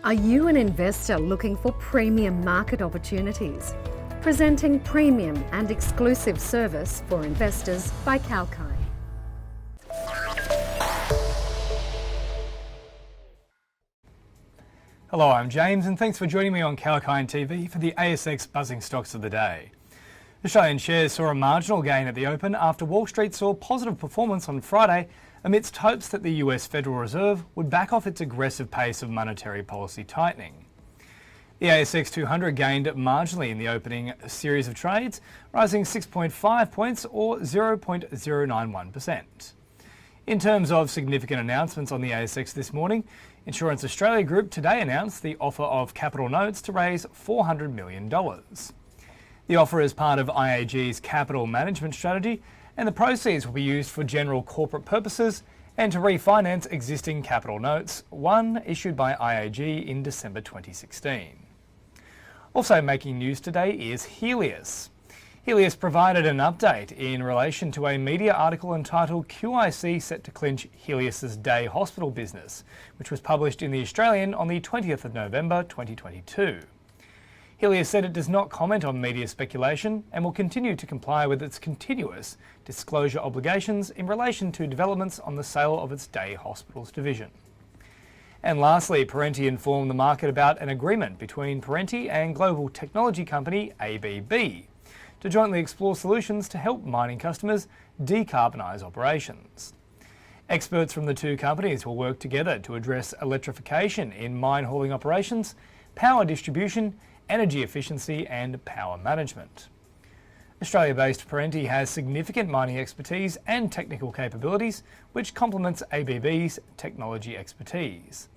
Are you an investor looking for premium market opportunities? Presenting premium and exclusive service for investors by Kalkine. Hello, I'm James and thanks for joining me on Kalkine TV for the ASX buzzing stocks of the day. Australian shares saw a marginal gain at the open after Wall Street saw positive performance on Friday amidst hopes that the US Federal Reserve would back off its aggressive pace of monetary policy tightening. The ASX 200 gained marginally in the opening series of trades, rising 6.5 points or 0.091%. In terms of significant announcements on the ASX this morning, Insurance Australia Group today announced the offer of capital notes to raise $400 million. The offer is part of IAG's capital management strategy, and the proceeds will be used for general corporate purposes and to refinance existing capital notes, one issued by IAG in December 2016. Also making news today is Healius. Healius provided an update in relation to a media article entitled QIC set to clinch Healius's day hospital business, which was published in The Australian on the 20th of November 2022. Healius said it does not comment on media speculation and will continue to comply with its continuous disclosure obligations in relation to developments on the sale of its day hospitals division. And lastly, Perenti informed the market about an agreement between Perenti and global technology company ABB to jointly explore solutions to help mining customers decarbonize operations. Experts from the two companies will work together to address electrification in mine hauling operations, power distribution, energy efficiency and power management. Australia-based Perenti has significant mining expertise and technical capabilities, which complements ABB's technology expertise.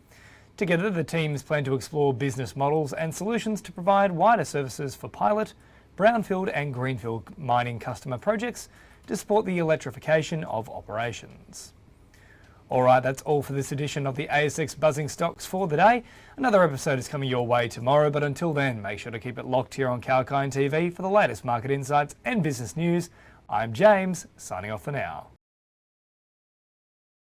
Together, the teams plan to explore business models and solutions to provide wider services for pilot, brownfield and greenfield mining customer projects to support the electrification of operations. Alright, that's all for this edition of the ASX Buzzing Stocks for the day. Another episode is coming your way tomorrow, but until then, make sure to keep it locked here on Kalkine TV for the latest market insights and business news. I'm James, signing off for now.